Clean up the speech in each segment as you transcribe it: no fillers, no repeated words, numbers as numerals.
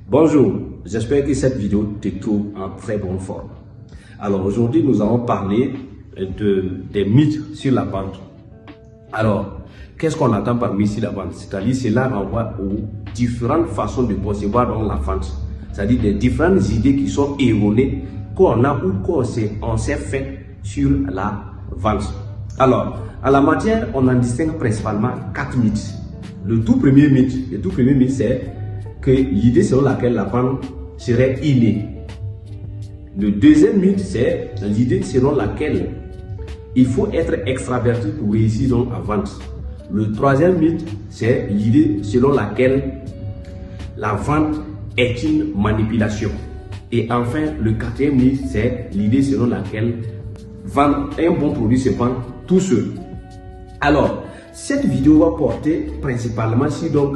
Bonjour, j'espère que cette vidéo te trouve en très bonne forme. Alors aujourd'hui, nous allons parler des mythes sur la vente. Alors, qu'est-ce qu'on attend par mythes sur la vente? C'est-à-dire, cela renvoie aux différentes façons de concevoir dans la vente. C'est-à-dire des différentes idées qui sont erronées qu'on a ou qu'on s'est fait sur la vente. Alors, en la matière, on en distingue principalement 4 mythes. Le tout premier mythe, c'est que l'idée selon laquelle la vente serait innée. Le deuxième mythe, c'est l'idée selon laquelle il faut être extraverti pour réussir dans la vente. Le troisième mythe, c'est l'idée selon laquelle la vente est une manipulation. Et enfin, le quatrième mythe, c'est l'idée selon laquelle vendre un bon produit se vend tout seul. Alors, cette vidéo va porter principalement sur donc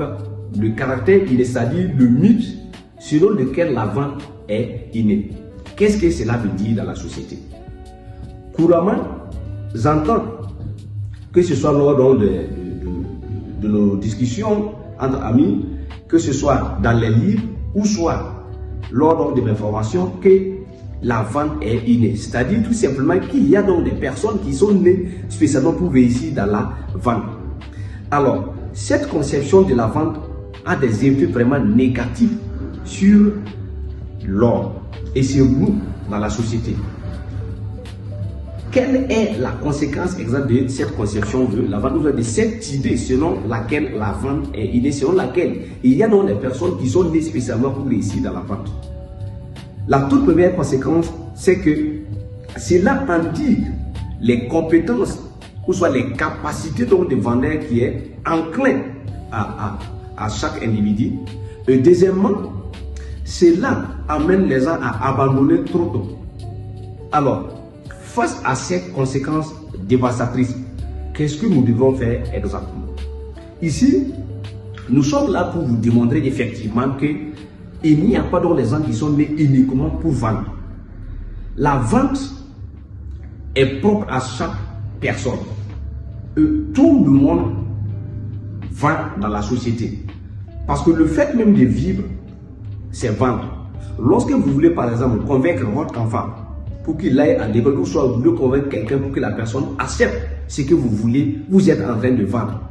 le caractère inné, c'est-à-dire le mythe selon lequel la vente est innée. Qu'est-ce que cela veut dire dans la société? Couramment, j'entends que ce soit lors de nos discussions entre amis, que ce soit dans les livres ou soit lors de mes formations, que la vente est innée. C'est-à-dire tout simplement qu'il y a donc des personnes qui sont nées spécialement pour réussir dans la vente. Alors, cette conception de la vente a des effets vraiment négatifs sur l'homme et sur nous dans la société. Quelle est la conséquence exacte de cette conception de la vente, de cette idée selon laquelle la vente est innée, selon laquelle il y a donc des personnes qui sont nées spécialement pour réussir dans la vente? La toute première conséquence, c'est que cela indique les compétences ou soit les capacités donc de vendeur qui est enclin à chaque individu. Et deuxièmement, cela amène les gens à abandonner trop tôt. Alors, face à ces conséquences dévastatrices, qu'est-ce que nous devons faire exactement? Ici, nous sommes là pour vous démontrer effectivement qu'il n'y a pas donc des gens qui sont nés uniquement pour vendre. La vente est propre à chaque personne. Et tout le monde vend dans la société. Parce que le fait même de vivre, c'est vendre. Lorsque vous voulez par exemple convaincre votre enfant pour qu'il aille à l'école, ou soit vous voulez convaincre quelqu'un pour que la personne accepte ce que vous voulez, vous êtes en train de vendre.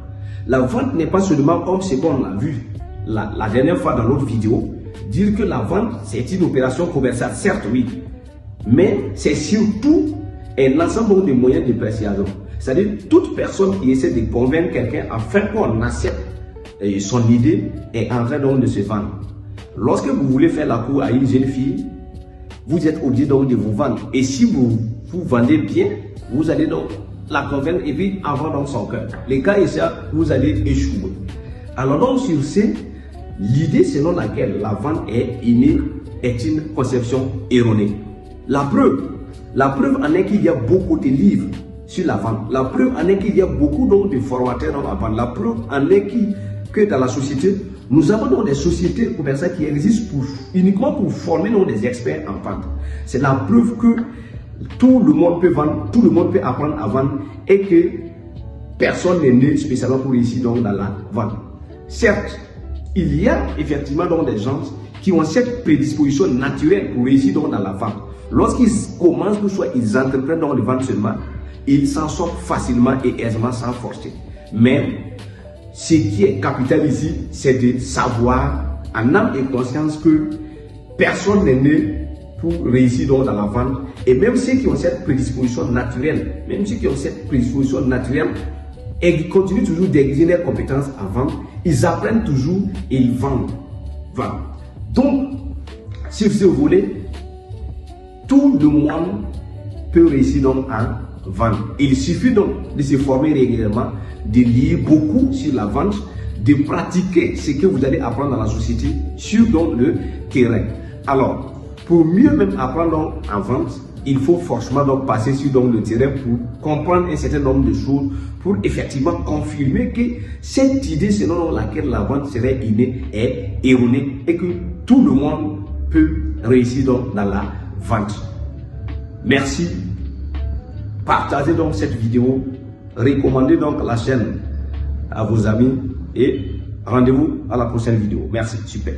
La vente n'est pas seulement comme ce qu'on a vu la dernière fois dans notre vidéo, dire que la vente c'est une opération commerciale, certes oui, mais c'est surtout un ensemble de moyens de persuasion. C'est-à-dire toute personne qui essaie de convaincre quelqu'un afin qu'on accepte son idée est en train donc de se vendre. Lorsque vous voulez faire la cour à une jeune fille, vous êtes obligé donc de vous vendre. Et si vous vendez bien, vous allez donc la convaincre et puis avoir dans son cœur. Les cas ici, vous allez échouer. Alors donc sur ce, l'idée selon laquelle la vente est innée est une conception erronée. La preuve en est qu'il y a beaucoup de livres sur la vente. La preuve en est qu'il y a beaucoup donc de formateurs dans la vente. La preuve en est que dans la société, nous avons donc des sociétés commerciales qui existent uniquement pour former donc des experts en vente. C'est la preuve que tout le monde peut vendre, tout le monde peut apprendre à vendre et que personne n'est né spécialement pour réussir donc dans la vente. Certes, il y a effectivement donc des gens qui ont cette prédisposition naturelle pour réussir donc dans la vente. Lorsqu'ils commencent, ou soit ils entreprennent dans les ventes seulement, ils s'en sortent facilement et aisément sans forcer. Mais ce qui est capital ici, c'est de savoir en âme et conscience que personne n'est né pour réussir donc dans la vente. Et même ceux qui ont cette prédisposition naturelle, et qui continuent toujours d'exercer leurs compétences à vendre, ils apprennent toujours et ils vendent. Donc, sur ce volet, tout le monde peut réussir donc à vendre. Il suffit donc de se former régulièrement, de lire beaucoup sur la vente, de pratiquer ce que vous allez apprendre dans la société sur donc le terrain. Alors, pour mieux même apprendre donc en vente, il faut forcément donc passer sur donc le terrain pour comprendre un certain nombre de choses, pour effectivement confirmer que cette idée selon laquelle la vente serait innée est erronée et que tout le monde peut réussir donc dans la vente. Merci. Partagez donc cette vidéo, recommandez donc la chaîne à vos amis et rendez-vous à la prochaine vidéo. Merci, super.